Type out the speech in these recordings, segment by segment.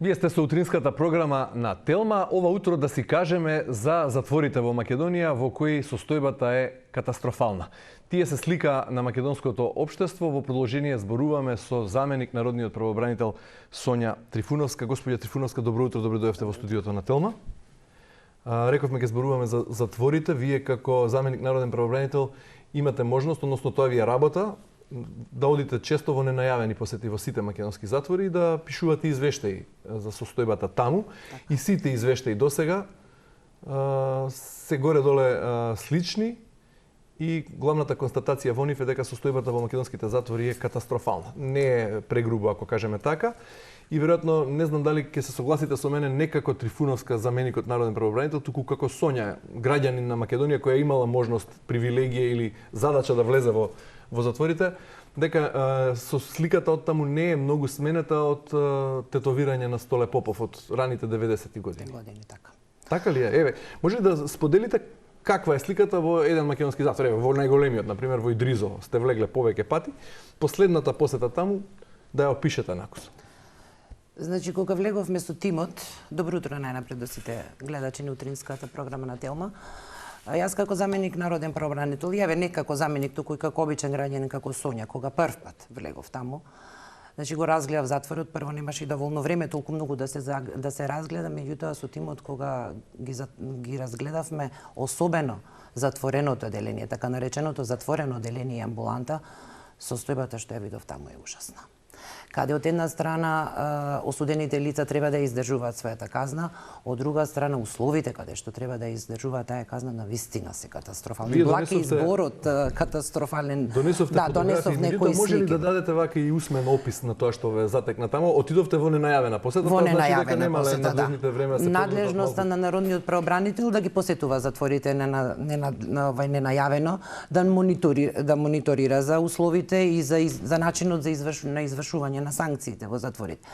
Вие сте со утринската програма на Телма. Ова утро да си кажеме за затворите во Македонија, во кои состојбата е катастрофална. Тие се слика на македонското општество. Во продолжение зборуваме со заменик народниот правобранител Сонја Трифуновска. Господја Трифуновска, добро утро, добро дојдовте во студиото на Телма. Рековме ке зборуваме за затворите. Вие како заменик народен правобранител имате можност, односно тоа ви е работа, да одите често во ненајавени посети во сите македонски затвори и да пишувате извештаи за состојбата таму. И сите извештаи досега се горе-доле слични и главната констатација во нив е дека состојбата во македонските затвори е катастрофална. Не е прегрубо ако кажеме така. И веројатно не знам дали ќе се согласите со мене не како Трифуновска заменикот народен правобранител, туку како Сонја, граѓанин на Македонија која имала можност, привилегија или задача да влезе во затворите, дека со сликата од таму не е многу сменета од тетовирање на Столе Попов од раните 90-ти години. Така. Така ли е? Еве, може ли да споделите каква е сликата во еден македонски затвор? Еве, во најголемиот, например, во Идризово, сте влегле повеќе пати. Последната посета таму, да ја опишете накусо. Значи, кога влеговме со тимот, добро утро најнапред до сите гледачи на утринската програма на Телма. Јас како заменик народен правобранител, јаве не како заменик, туку и како обичен граѓанин, како Сонја, кога прв пат влегов таму, значи го разгледав затворот, прво немаше и доволно време толку многу да се разгледа, меѓутоа со тимот кога ги разгледавме, особено затвореното оделение, така нареченото затворено оделение и амбуланта, состојбата што ја видов таму е ужасна. Каде од една страна осудените лица треба да издржуваат својата казна, од друга страна условите каде што треба да издржуваат таа казна навистина се катастрофални. Благ е изборот катастрофален. Донесовте некои слики. Може ли да дадете вака и усмен опис на тоа што ве затекна таму? Отидовте во ненајавена посета, во ненајавена посета, надлежните време се надлежноста на народниот правобранител да ги посетува затворите ненајавено, да мониторира за условите и за начинот за извршување на санкциите во затворите.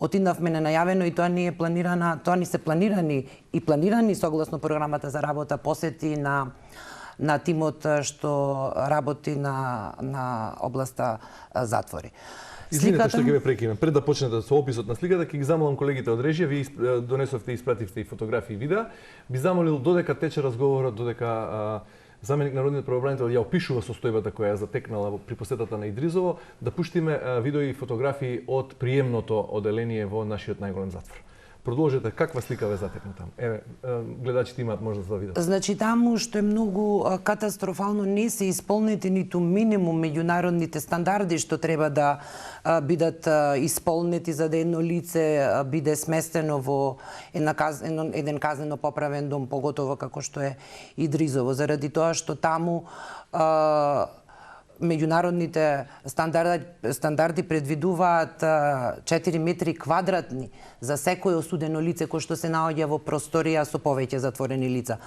Отидовме ненајавено и тоа ни се планирани согласно програмата за работа посети на тимот што работи на областа затвори. Извинете што ќе ве прекинам. Пред да почнете со описот на сликата, ќе ги замолам колегите од режија, вие донесовте и испративте и фотографии и видеа. Би замолил додека тече разговорот, додека заменик народниот правобранител ја опишува состојбата која ја затекнала при посетата на Идризово, да пуштиме видео и фотографии од приемното оделение во нашиот најголем затвор. Продолжете, каква слика ве затекна таму? Еве, гледачите имаат можност да видат. Значи таму што е многу катастрофално, не се исполнети ниту минимум меѓународните стандарди што треба да бидат исполнети за да едно лице биде сместено во еден казнено поправен дом, поготово како што е Идризово, заради тоа што таму меѓународните стандарди предвидуваат 4 метри квадратни за секое осудено лице кој што се наоѓа во просторија со повеќе затворени лица.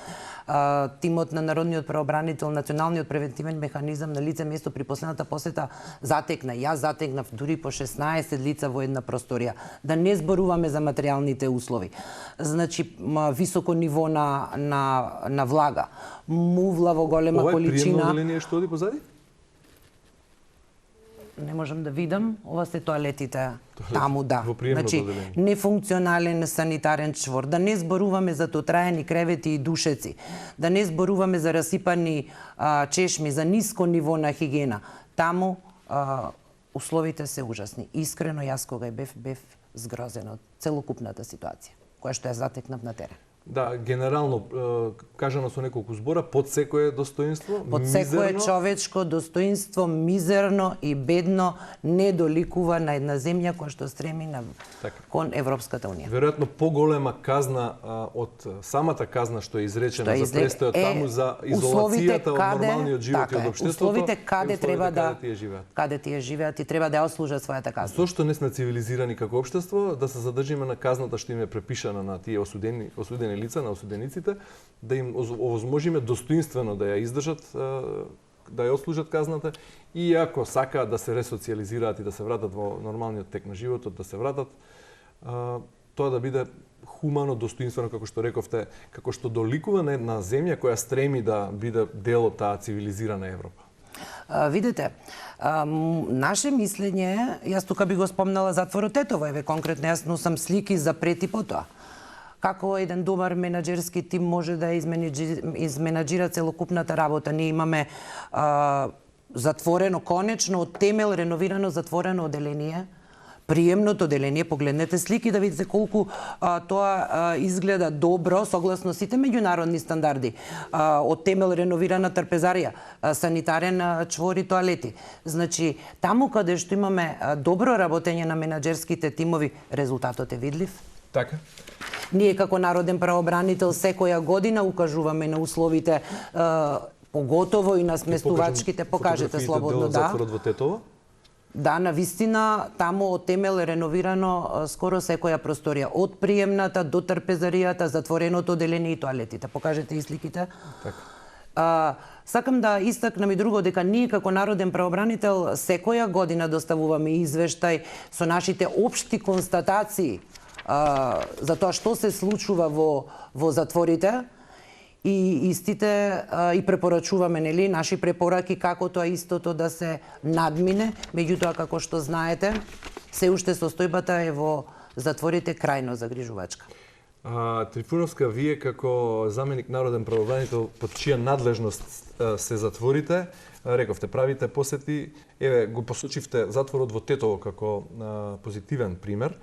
Тимот на народниот правобранител, националниот превентивен механизам на лице место при последната посета затекна. Јас затекнав дури по 16 лица во една просторија. Да не зборуваме за материјалните услови. Значи високо ниво на влага, мувла во голема количина. Ова е приемно оделение што оди позади? Не можам да видам, ова се тоалетите таму, да. Значи, нефункционален санитарен чвор. Да не зборуваме за дотраени кревети и душеци. Да не зборуваме за расипани чешми, за ниско ниво на хигиена. Таму условите се ужасни. Искрено, јас кога бев згрозена од целокупната ситуација, која што ја затекнав на терен. Да, генерално кажано со неколку збора, под секое достоинство, под секое човечко достоинство, мизерно и бедно не доликува на една земја која што стреми кон Европската унија. Веројатно поголема казна од самата казна што е изречена за престојот таму, за изолацијата од нормалниот живот и од општеството. Условите каде тие живеат и треба да ја ослужат својата казна. Зошто не сме цивилизирани како општество да се задржиме на казната што им е препишана на тие осудени лица, на осудениците, да им овозможиме достоинствено да ја издржат, да ја ослужат казната и ако сакаат да се ресоциализираат и да се вратат во нормалниот тек на животот, да се вратат, тоа да биде хумано, достоинствено, како што рековте, како што доликува на една земја која стреми да биде дел од таа цивилизирана Европа. Видете, Наше мислење, јас тука би го спомнала затворот Тетово, еве конкретно јас носам слики за пред и по тоа. Како еден добар менаџерски тим може да изменаџира целокупната работа. Ние имаме затворено, конечно, од темел реновирано затворено оделение, приемното оделение. Погледнете слики да видите колку тоа изгледа добро согласно сите меѓународни стандарди. Од темел реновирана трпезарија, санитарен чвор и тоалети. Значи, таму каде што имаме добро работење на менаџерските тимови, резултатот е видлив. Така. Ние како народен правобранител секоја година укажуваме на условите, поготово и на сместувачките. Покажете слободно, да. Затворот во Тетово? Да, навистина, таму од темел реновирано скоро секоја просторија. Од приемната до трпезаријата, затвореното оделение и тоалетите. Покажете и сликите. Така. Сакам да истакнам и друго, дека ние како народен правобранител секоја година доставуваме извештај со нашите општи констатации за тоа што се случува во затворите и истите и препорачуваме наши препораки како тоа истото да се надмине, меѓутоа како што знаете, се уште состојбата е во затворите крајно загрижувачка. Трифуновска, вие како заменик народен правобранител под чија надлежност се затворите, рековте, правите посети, еве го посочивте затворот во Тетово како позитивен пример.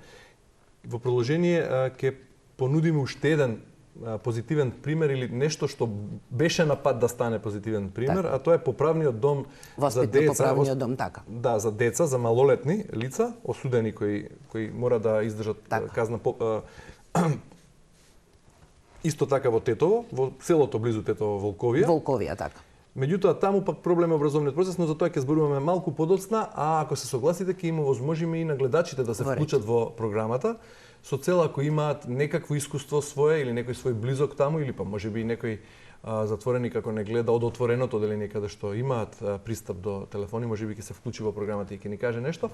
Во продолжение ќе понудиме уште еден позитивен пример или нешто што беше на пат да стане позитивен пример, а тоа е поправниот дом за деца. Поправниот дом, така. Да, за деца, за малолетни лица, осудени кои мора да издржат казна исто така во Тетово, во селото близу Тетово, Волковија. Волковија, така. Меѓутоа, таму пак проблем е образовниот процес, но за тоа ќе зборуваме малку подоцна, а ако се согласите, ќе им овозможиме и на гледачите да се вклучат во програмата, со цел ако имаат некакво искуство свое или некој свој близок таму, или па можеби некој затворени како не гледа од отвореното оделение каде што имаат пристап до телефони, можеби ќе се вклучи во програмата и ќе ни каже нешто.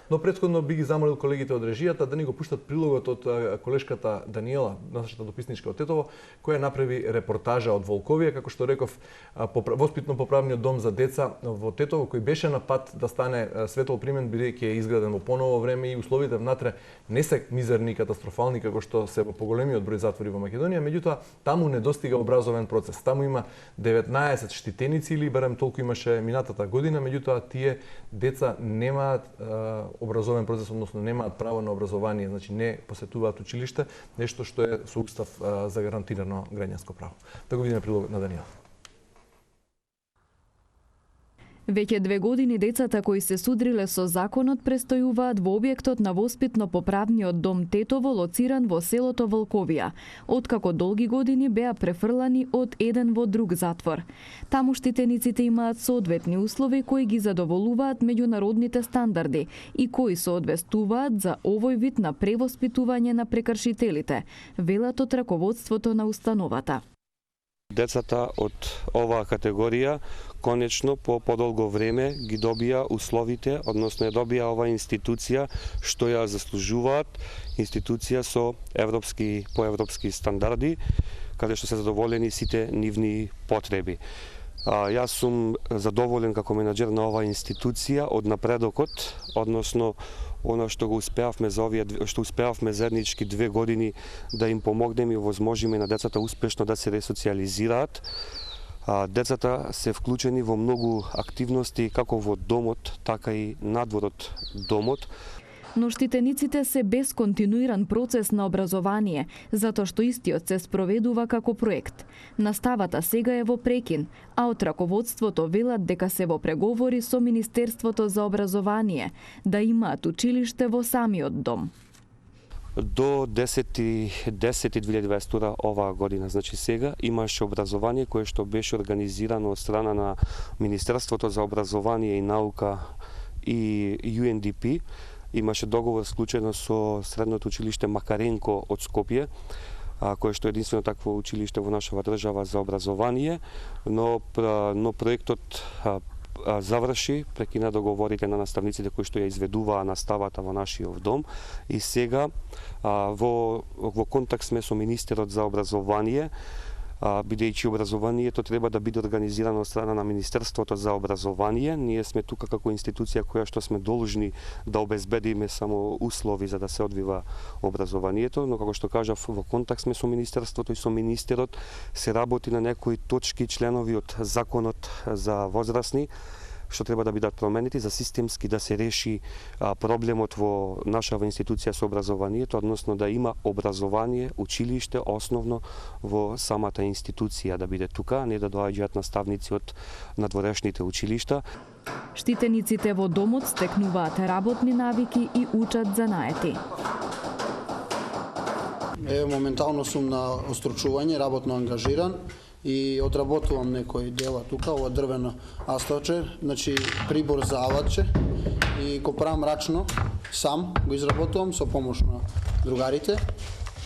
Но претходно би ги замолил колегите од режијата да ни го пуштат прилогот од колешката Даниела, нашата дописничка од Тетово, која направи репортажа од Волковија, како што реков, воспитно-поправниот дом за деца во Тетово, кој беше на пат да стане светол примен, бидејќи е изграден во поново време и условите внатре не се мизерни и катастрофални како што се во поголемиот број затвори во Македонија, меѓутоа таму не достига образовен процес. Таму има 19 штитеници или барем толку имаше минатата година, меѓутоа тие деца немаат образовен процес, односно немаат право на образование, значи не посетуваат училиште, нешто што е со устав загарантирано граѓанско право. Да го видиме прилогот на Даниел. Веќе 2 години децата кои се судриле со законот престојуваат во објектот на воспитно-поправниот дом Тетово, лоциран во селото Волковија, откако долги години беа префрлани од еден во друг затвор. Таму штитениците имаат соодветни услови кои ги задоволуваат меѓународните стандарди и кои соодвестуваат за овој вид на превоспитување на прекршителите, велат од раководството на установата. Децата од оваа категорија конечно по подолго време ги добија условите, односно ја добија оваа институција што ја заслужуваат, институција со поевропски стандарди, каде што се задоволени сите нивни потреби. Јас сум задоволен како менаџер на оваа институција од напредокот, односно она што го успеавме заеднички 2 години да им помогнеме и овозможиме на децата успешно да се ресоциализираат. Децата се вклучени во многу активности како во домот, така и надвор од домот. Но штитениците се без континуиран процес на образование, затоа што истиот се спроведува како проект. Наставата сега е во прекин, а од раководството велат дека се во преговори со Министерството за образование да имаат училиште во самиот дом. До 10.2022 оваа година, значи сега, имаше образование кое што беше организирано од страна на Министерството за образование и наука и UNDP. Имаше договор склучено со средното училиште Макаренко од Скопје, кое што е единствено такво училиште во нашава држава за образование, но проектот заврши, прекина договорите на наставниците кои што ја изведуваа наставата во нашиот дом и сега во контакт сме со министерот за образование бидејќи образованието треба да биде организирано од страна на Министерството за образование. Ние сме тука како институција која што сме должни да обезбедиме само услови за да се одвива образованието, но како што кажав, во контакт сме со Министерството и со министерот, се работи на некои точки, членови од законот за возрастни, што треба да бидат променети за системски да се реши проблемот во нашава институција со образованието, односно да има образование, училиште основно во самата институција да биде тука, а не да доаѓаат наставници од надворешните училишта. Штитениците во домот стекнуваат работни навики и учат занаети. Моментално сум на остручување, работно ангажиран и одработувам некои дела тука, ова дрвено асточе, значи прибор за аватче и го правам рачно, сам го изработувам со помош на другарите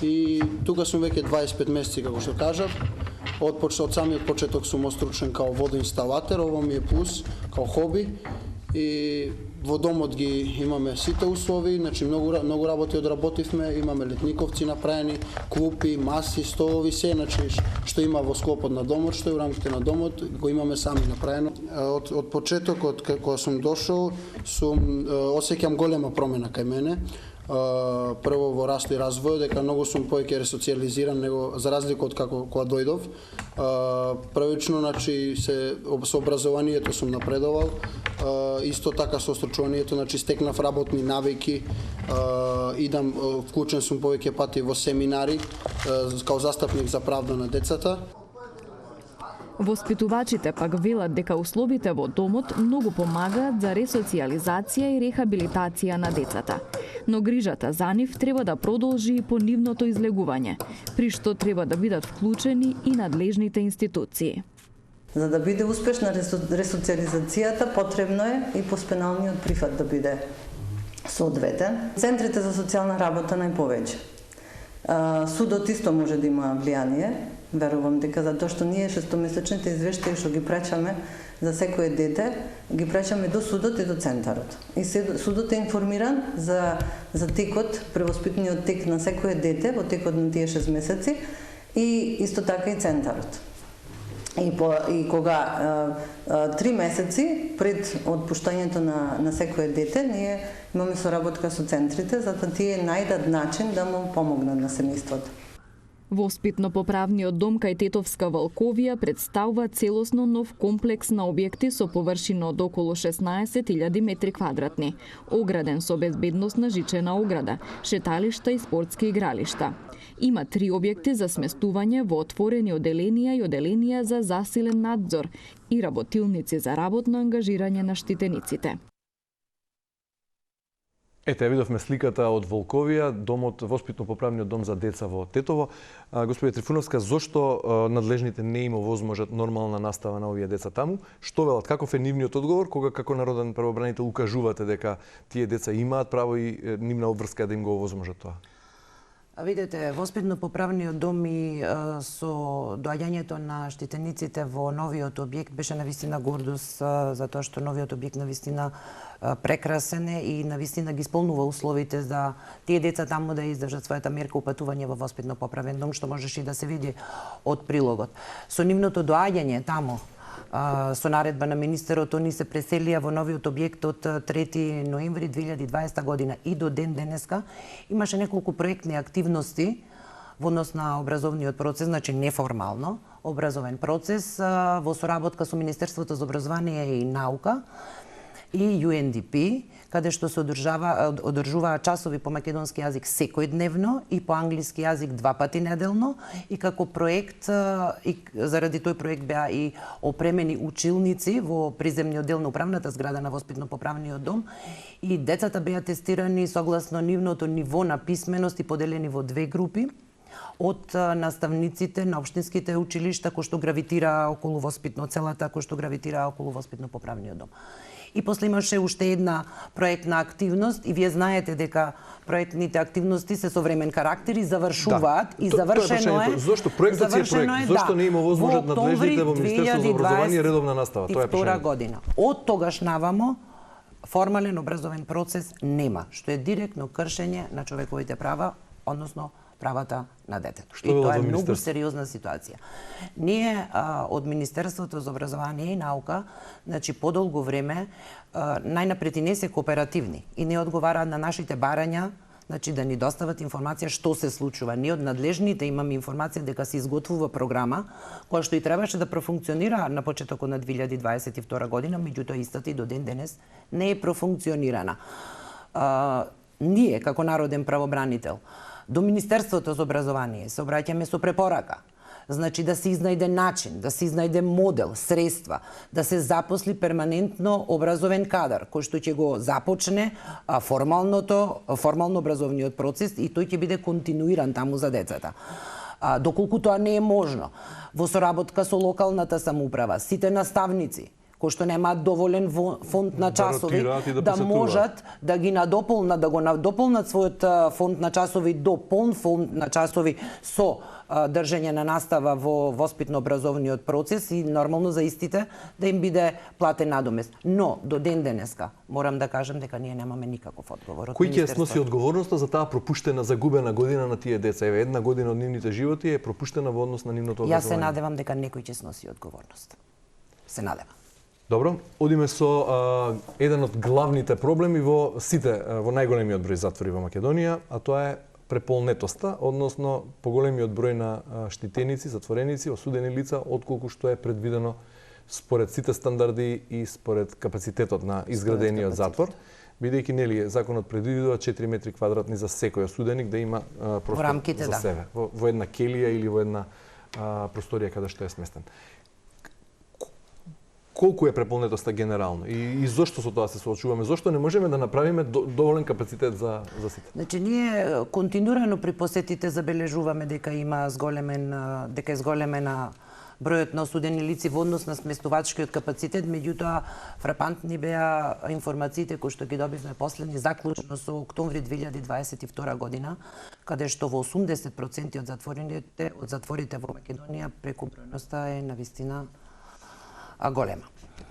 и тука сум веќе 25 месеци, како што кажав. Од самиот почеток сум остручен као водоинсталатор, ово ми е плюс, као хоби и во домот ги имаме сите услови, значи многу работи одработивме, имаме летниковци направени, клупи, маси, столови, се, значи што има во склопот на домот, што е во рамките на домот, го имаме сами направено. Од почетокот кога сум дошол, осеќам голема промена кај мене. Прво во раст и развој, дека многу сум повеќе ресоциализиран него за разлика од како кога дојдов. Првично, значи со образованието сум напредовал, исто така со остручувањето, значи стекнав работни навики, идам, вклучен сум повеќе пати во семинари као застапник за правда на децата. Воспитувачите пак велат дека условите во домот многу помагаат за ресоциализација и рехабилитација на децата. Но грижата за нив треба да продолжи и по нивното излегување, при што треба да бидат вклучени и надлежните институции. За да биде успешна ресоциализацијата, потребно е и поспеналниот прифат да биде соодветен. Центрите за социјална работа најповеќе. Судот исто може да има влијание, верувам дека затоа што ние шестомесечните извештаи што ги праќаме за секое дете, ги праќаме до судот и до центарот. И судот е информиран за текот, превоспитниот тек на секое дете во текот на тие 6 месеци и исто така и центарот. И кога 3 месеци пред отпуштањето на секое дете, ние имаме соработка со центрите, за да тие најдат начин да му помогнат на семејството. Воспитно-поправниот дом кај Тетовска Валковија представува целосно нов комплекс на објекти со површина од околу 16.000 метри квадратни, ограден со безбедносна жичена ограда, шеталишта и спортски игралишта. Има 3 објекти за сместување во отворени оделенија и оделенија за засилен надзор и работилници за работно ангажирање на штитениците. Ете, видовме сликата од Волковија, домот, воспитно-поправниот дом за деца во Тетово. Господи Трифуновска, зошто надлежните не им овозможат нормална настава на овие деца таму? Што велат? Каков е нивниот одговор кога како народен правобранител укажувате дека тие деца имаат право и нивна обврска да им го овозможат тоа? Видете, воспитно-поправниот дом и со доаѓањето на штитениците во новиот објект беше навистина гордост за тоа што новиот објект навистина прекрасен е и навистина ги исполнува условите за тие деца таму да издржат својата мерка упатување во воспитно-поправен дом, што можеше и да се види од прилогот. Со нивното доаѓање таму, со наредба на министерот, они се преселија во новиот објект од 3 ноември 2020 година и до ден денеска имаше неколку проектни активности во однос на образовниот процес, значи неформално образовен процес во соработка со Министерството за образование и наука и UNDP, каде што се одржуваат часови по македонски јазик секојдневно и по англиски јазик 2 пати неделно и како проект, и заради тој проект беа и опремени училници во приземниот дел на управната зграда на воспитно-поправниот дом и децата беа тестирани согласно нивното ниво на писменост и поделени во 2 групи од наставниците на општинските училишта кои што гравитира околу целата кои што гравитира околу воспитно-поправниот дом. И после имаше уште една проектна активност и вие знаете дека проектните активности се со времен карактер и завршуваат и завршено е. Зошто проектот е проект? Зошто не има возможност надлежните во Министерството за образование редовна настава? Тоа е прашањето. Година. Од тогаш навамо формален образовен процес нема, што е директно кршење на човековите права, односно правата на детето. Што и тоа е во многу Министерството? сериозна ситуација. Ние од Министерството за образование и наука, значи подолго време најнапред и не се кооперативни и не одговараат на нашите барања, значи да ни достават информација што се случува. Ние од надлежните имаме информација дека се изготвува програма која што и требаше да профункционира на почетокот на 2022 година, меѓутоа истата и до ден денес не е профункционирана. Ние како народен правобранител до Министерството за образование се обраќаме со препорака. Значи да се изнајде начин, да се изнајде модел, средства, да се запосли перманентно образовен кадар кој што ќе го започне формално образовниот процес и тој ќе биде континуиран таму за децата. Доколку тоа не е можно, во соработка со локалната самоуправа, сите наставници кои што немаат доволен фонд на часови, да можат да ги надополнат, да го надополнат својот фонд на часови до полн фонд на часови со држење на настава во воспитно-образовниот процес и нормално за истите да им биде платен надомест. Но до ден денеска морам да кажам дека ние немаме никаков одговор од Кој ќе сноси одговорноста за таа пропуштена, загубена година на тие деца? Еве, една година од нивните животи е пропуштена во однос на нивното образование. Јас се надевам дека некој ќе сноси одговорност. Се надевам. Добро, одиме со еден од главните проблеми во најголемиот број затвори во Македонија, а тоа е преполнетоста, односно поголемиот број на штитеници, затвореници, осудени лица, отколку што е предвидено според сите стандарди и според капацитетот на изградениот затвор, бидејќи нели законот предвидува 4 метри квадратни за секој осуденик да има простор за себе, во една келија или во една просторија каде што е сместен. Колку е преполнетоста генерално и зошто со тоа се соочуваме? Зошто не можеме да направиме доволен капацитет за сите? Значи ние континуирано при посетите забележуваме дека е зголемена бројот на осудени лица во однос на сместувачкиот капацитет, меѓутоа фрапантни беа информациите кои што ги добивме последни заклучно со октомври 2022 година, каде што во 80% од затворите во Македонија прекубројноста е навистина голема.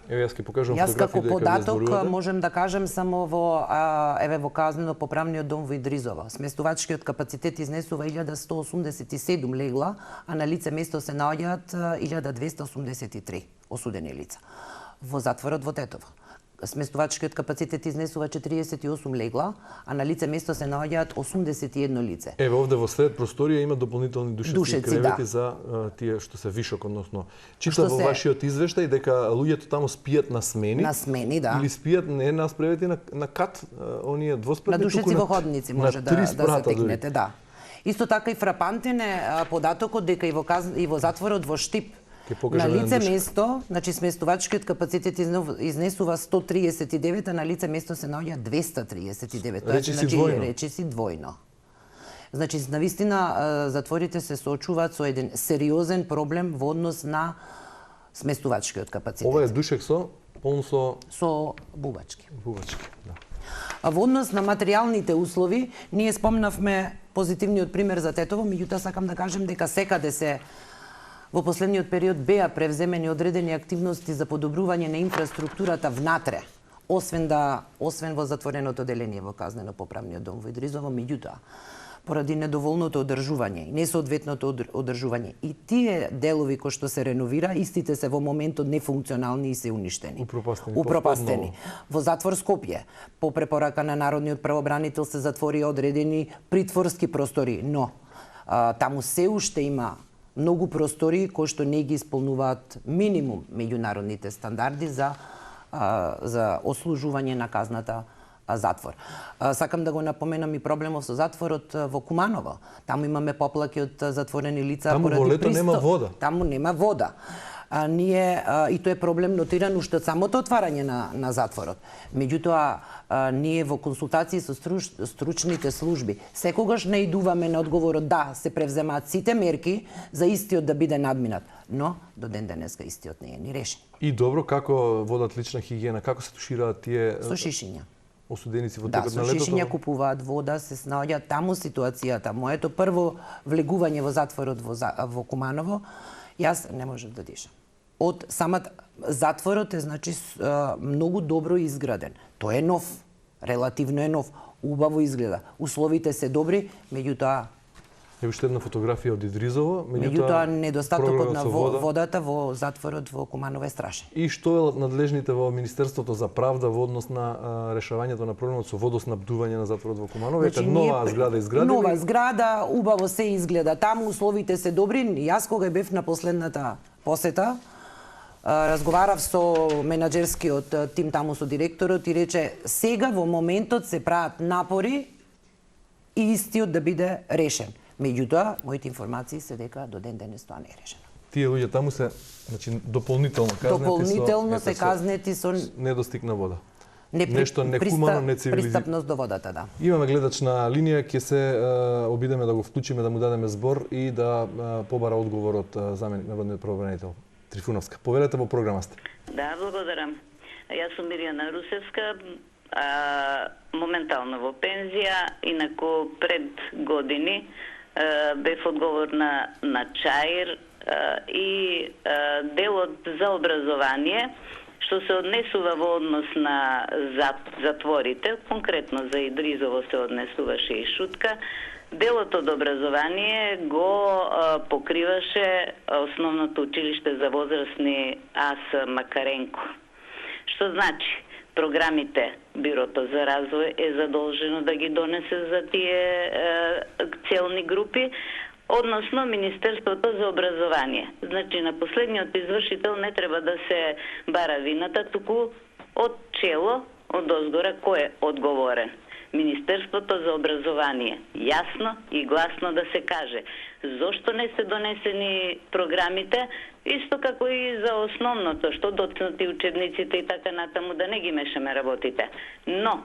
Еве јас ќе покажам фотографии. Јас како податок можем да кажем само во казнено поправниот дом во Идризово. Сместувачкиот капацитет изнесува 1187 легла, а на лице место се наоѓаат 1283 осудени лица. Во затворот во Тетово сместувачкиот капацитет изнесува 48 легла, а на лице место се наоѓаат 81 лице. Еве овде во сред просторија има дополнителни душеци и кревети за тие што се вишок, односно читав во вашиот извештај дека луѓето таму спијат на смени. На смени, да. Или спијат не на спревети на кат, оние двоспратни, на душеци во ходници може да затекнете, да. Исто така и фрапантен е податокот дека и во затворот во Штип на лице место, значи сместувачкиот капацитет изнесува 139, а на лице место се наоѓа 239. Речиси двојно. Значи, навистина, затворите се соочуваат со еден сериозен проблем во однос на сместувачкиот капацитет. Ова е душек полн со бубачки. Бубачки, да. А во однос на материјалните услови, ние спомнавме позитивниот пример за Тетово, меѓутоа сакам да кажем дека секаде се во последниот период беа превземени одредени активности за подобрување на инфраструктурата внатре, освен во затвореното деление во казнено-поправниот дом во Идризово, меѓутоа поради недоволното одржување и несоодветното одржување и тие делови кои што се реновира, истите се во моментот нефункционални и се уништени. Упропастени. Во затвор Скопје, по препорака на народниот правобранител се затвори одредени притворски простори, но таму се уште има многу простори кои што не ги исполнуваат минимум меѓународните стандарди за ослужување на казната затвор. Сакам да го напоменам и проблемов со затворот во Куманово. Таму имаме поплаки од затворени лица поради во лето нема вода. Таму нема вода. И тоа е проблем нотиран уште од самото отварање на затворот. Меѓутоа, ние во консултации со стручните служби секогаш наидуваме на одговорот да се превземаат сите мерки за истиот да биде надминат, но до ден денеска истиот не е ни решен. И добро, како водат лична хигиена, како се тушираат тие со шишиња осуденици во текот на летото? Да, со шишиња купуваат вода, се наоѓаат таму ситуацијата. Моето прво влегување во затворот во Куманово, јас не можев да дишам. Од самата затворот е значи многу добро изграден. Тој е нов, релативно е нов, убаво изгледа. Условите се добри, меѓутоа Ево уште една фотографија од Идризово, Меѓутоа недостатокот на вода. водата во затворот во Куманово е страшен. И што е надлежните во Министерството за правда во однос на решавањето на проблемот со водоснабдување на затворот во Куманово? Ете нова зграда изградили? Нова зграда, убаво се изгледа таму, условите се добри. Јас кога бев на последната посета, разговарав со менаџерскиот тим таму со директорот и рече сега во моментот се прават напори и истиот да биде решен. Меѓутоа, моите информации се дека до ден денес тоа не е решено. Тие луѓе таму се, значи, дополнително казнети Дополнително се казнети со недостиг на вода. Нешто нехумано, нецивилизирано. Пристапност до водата, да. Имаме гледач на линија, ќе се обидеме да го вклучиме, да му дадеме збор и да побара одговор од заменик народниот правобранител Трифуновска. Повелете во програма сте. Да, благодарам. Јас сум Миријана Русевска, моментално во пензија, инаку пред години бев одговорна на ЧАИР и делот за образование, што се однесува во однос на затворите, конкретно за Идризово се однесуваше и Шутка, делот од образование го покриваше Основното училиште за возрастни АС Макаренко. Што значи, програмите Бирото за развој е задолжено да ги донесе за тие целни групи, односно Министерството за образование. Значи, на последниот извршител не треба да се бара вината, туку од чело, од озгора, кој е одговорен. Министерството за образование. Јасно и гласно да се каже зошто не се донесени програмите, исто како и за основното, што доцнати учебниците и така натаму, да не ги мешаме работите. Но,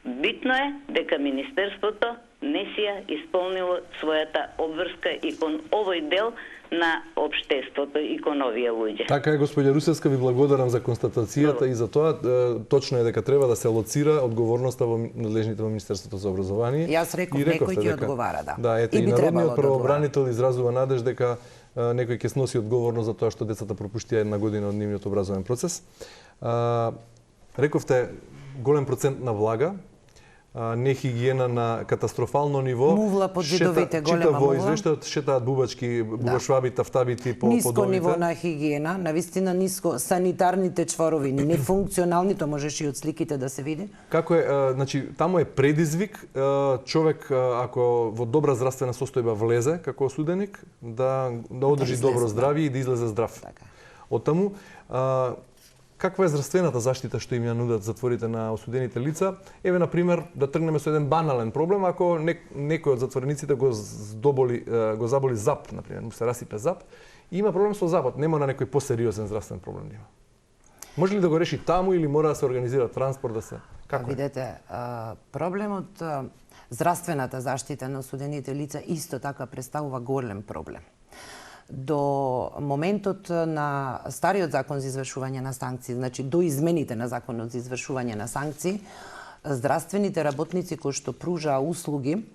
битно е дека Министерството не си ја исполнило својата обврска и кон овој дел на општеството и кон овие луѓе. Така е, господја Русевска, ви благодарам за констатацијата и за тоа. Точно е дека треба да се лоцира одговорноста во надлежните во Министерството за образование. Јас реков, некој ќе одговара, да. Да, ете, и народниот правобранител изразува надеж дека некој ќе сноси одговорност за тоа што децата пропуштија една година од нивниот образовен процес. Рековте голем процент на влага, нехигиена на катастрофално ниво. Мувла под зидовите, голема мувла. Во извештајот шетаат бубачки, бубашваби, тафтабити по ниско подовите. Ниво на хигиена, навистина ниско, санитарните чворови нефункционални, тоа можеше и од сликите да се види. Како е, значи таму е предизвик човек ако во добра здравствена состојба влезе како осуденик да одржи добро здравје и да излезе здрав. Така. Од таму каква е здравствената заштита што им ја нудат затворите на осудените лица? Еве, на пример, да тргнеме со еден банален проблем, ако некој од затворениците го заболи зап, на пример, му се расипе зап, и има проблем со запот, нема на некој посериозен здравствен проблем нема. Може ли да го реши таму или мора да се организира транспорт да се како? Видете, проблемот здравствената заштита на осудените лица исто така представува голем проблем. До моментот на стариот закон за извршување на санкции, значи до измените на законот за извршување на санкции, здравствените работници кои што пружаа услуги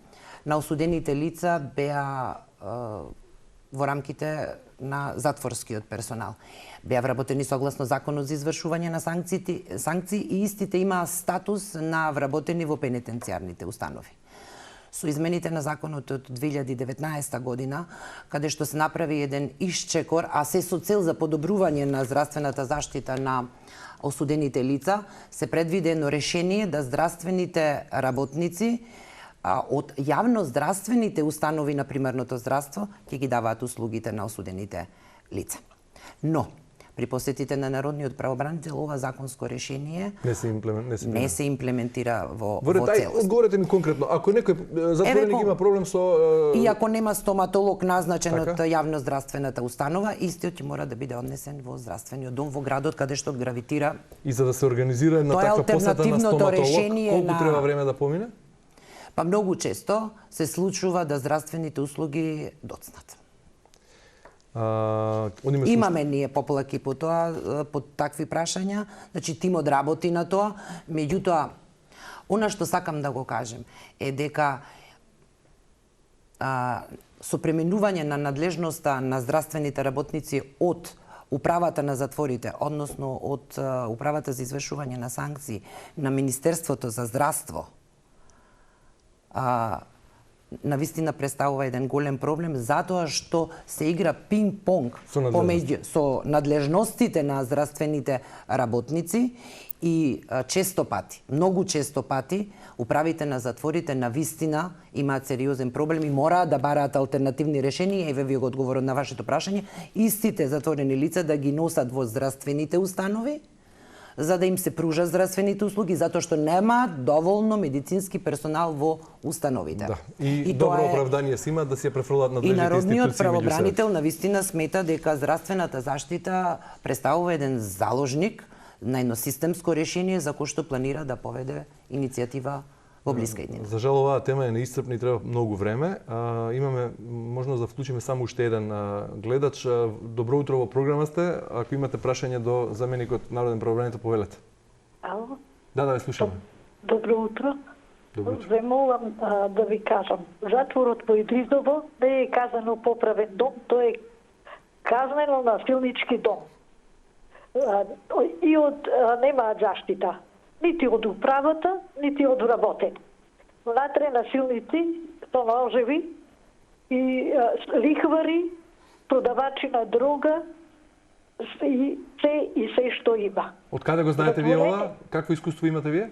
на осудените лица беа во рамките на затворскиот персонал. Беа вработени согласно законот за извршување на санкции и истите имаа статус на вработени во пенитенцијарните установи. Со измените на законот од 2019 година, каде што се направи еден исчекор, а се со цел за подобрување на здравствената заштита на осудените лица, се предвиде едно решение да здравствените работници од јавно здравствените установи на примерното здравство ќе ги даваат услугите на осудените лица. Но, при посетите на народниот правобранител ова законско решение не се имплементира во целост. Одговорете ми конкретно, ако некој затвореник има проблем со и ако нема стоматолог назначен од јавно здравствената установа, истиот ќе мора да биде однесен во здравствениот дом во градот каде што гравитира. И за да се организира една таква посета на стоматолог, колку треба време да помине? Па многу често се случува да здравствените услуги доцнат. Имаме ние поплаки по тоа, по такви прашања, значи тимот работи на тоа, меѓутоа, она што сакам да го кажем е дека со преминување на надлежноста на здравствените работници од управата на затворите, односно од управата за извршување на санкции на Министерството за здравство, навистина представува еден голем проблем затоа што се игра пинг-понг со надлежностите на здравствените работници и често пати, многу често пати, управите на затворите навистина имаат сериозен проблем и мораат да бараат алтернативни решенија. Еве ви го одговорот на вашето прашање, истите затворени лица да ги носат во здравствените установи, за да им се пружат здравствените услуги, затоа што немаат доволно медицински персонал во установите. Да. И добро оправдание се има да се префрлат на надлежните институции. И народниот правобранител навистина смета дека здравствената заштита представува еден заложник на едно системско решение за кој што планира да поведе иницијатива во блиска иднина. За жал оваа тема е неисцрпна и треба многу време. Имаме можност да вклучиме само уште еден гледач. Добро утро, во програма сте. Ако имате прашање до заменикот народен правобранител, повелете. Ало? Да, ве слушаме. Добро утро. Добро утро. Земолам да ви кажам, затворот во Идризово не е казано поправен дом, тој е казнено насилнички дом. И немаат заштита. Нити од управата, нити од работен. Внатре насилници, со ножеви и лихвари, продавачи на дрога и се што има. Од каде го знаете вие ова? Какво искуство имате вие?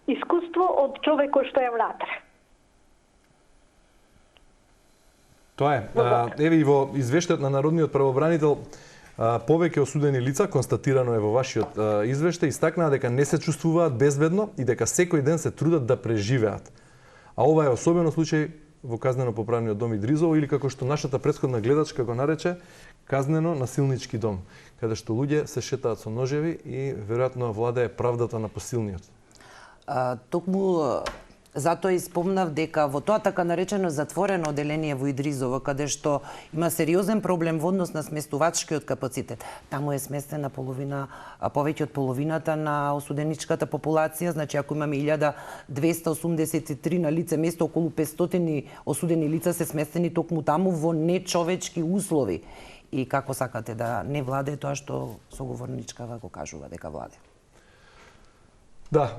Искуство од човек кој што е внатре. Тоа е. Еве и во извештајот на народниот правобранител повеќе осудени лица, констатирано е во вашиот извештај, истакнаа дека не се чувствуваат безбедно и дека секој ден се трудат да преживеат. А ова е особено случај во казнено-поправниот дом Идризово или како што нашата претходна гледачка го нарече, казнено-насилнички дом, каде што луѓе се шетаат со ножеви и веројатно владее правдата на посилниот. Токму затоа испомнав дека во тоа така наречено затворено оделение во Идризово, каде што има сериозен проблем во однос на сместувачкиот капацитет, таму е сместена повеќе од половината на осуденичката популација, значи ако имаме 1283 на лице место, околу 500 осудени лица се сместени токму таму во нечовечки услови. И како сакате да не владе тоа што соговорничкава го кажува дека владе. Да,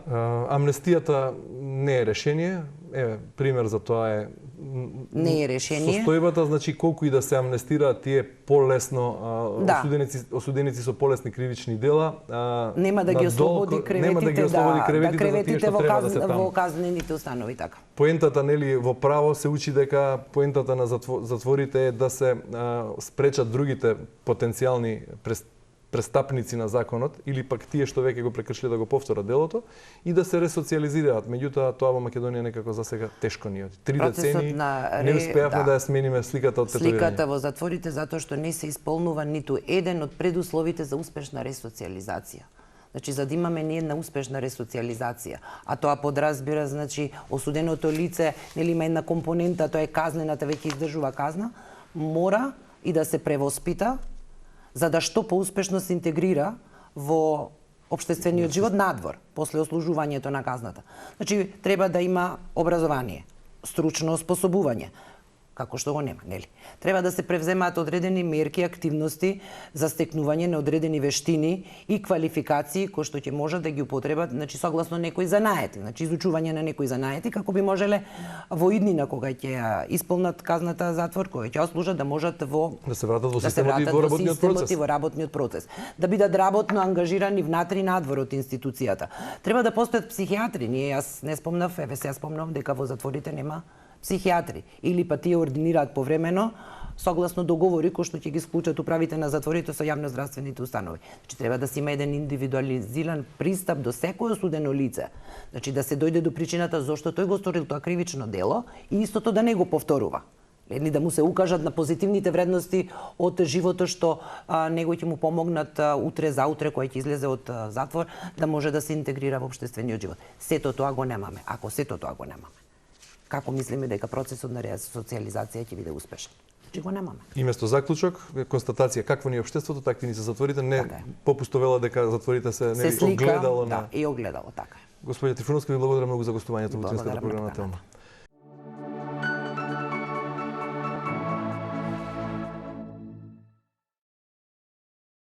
амнестијата не е решение. Еве, пример за тоа е не е решение. Состојбата, значи колку и да се амнестираат тие полесно осуденици со полесни кривични дела, нема да ги ослободи креветите во казнените установи, така. Поентата нели во право се учи дека поентата на затворите е да се спречат другите потенцијални престапници на законот или пак тие што веќе го прекршиле да го повторат делото и да се ресоциализираат. Меѓутоа тоа во Македонија некако за сега тешко ни оди. 3 децени не успеавме да ја смениме сликата од тетовирање. Сликата во затворите затоа што не се исполнува ниту еден од предусловите за успешна ресоциализација. Значи, за да имаме ние една успешна ресоциализација, а тоа подразбира, значи, осуденото лице, нели има една компонента, тоа е казнената, веќе издржува казна, мора и да се превоспита, за да што поуспешно се интегрира во општествениот живот надвор, после ослужувањето на казната. Значи, треба да има образование, стручно способување, како што го нема, нели? Треба да се превземаат одредени мерки, активности за стекнување на одредени вештини и квалификации кои што ќе можат да ги употребат, значи согласно некои занаети, значи изучување на некои занаети како би можеле во иднина кога ќе исполнат казната затвор, кога ќе ослужат да можат да се вратат во системот и во работниот процес. И во работниот процес. Да бидат работно ангажирани внатре и надвор од институцијата. Треба да постојат психијатри. Јас не спомнав, еве сега спомнав дека во затворите нема психијатри или па тие ординираат повремено согласно договори кои што ќе ги склучат управите на затворите со јавноздравствените установи. Значи треба да се има еден индивидуализиран пристап до секој осудено лице. Значи да се дојде до причината зошто тој го сторил тоа кривично дело и истото да не го повторува. Или да му се укажат на позитивните вредности од животот што него ќе му помогнат утре заутре кој ќе излезе од затвор да може да се интегрира во општествениот живот. Сето тоа го немаме. Ако сето тоа го немаме, како мислиме дека процесот на ресоциализација ќе биде успешен? Че го немаме. И место заклучок, констатација какво ни е општеството, такви ни се затворите, не попусто вела дека затворите се нели огледало на. Да, и огледало, така е. Господине Трифуновска, ви благодарам многу за гостувањето во утринската програма на Телма.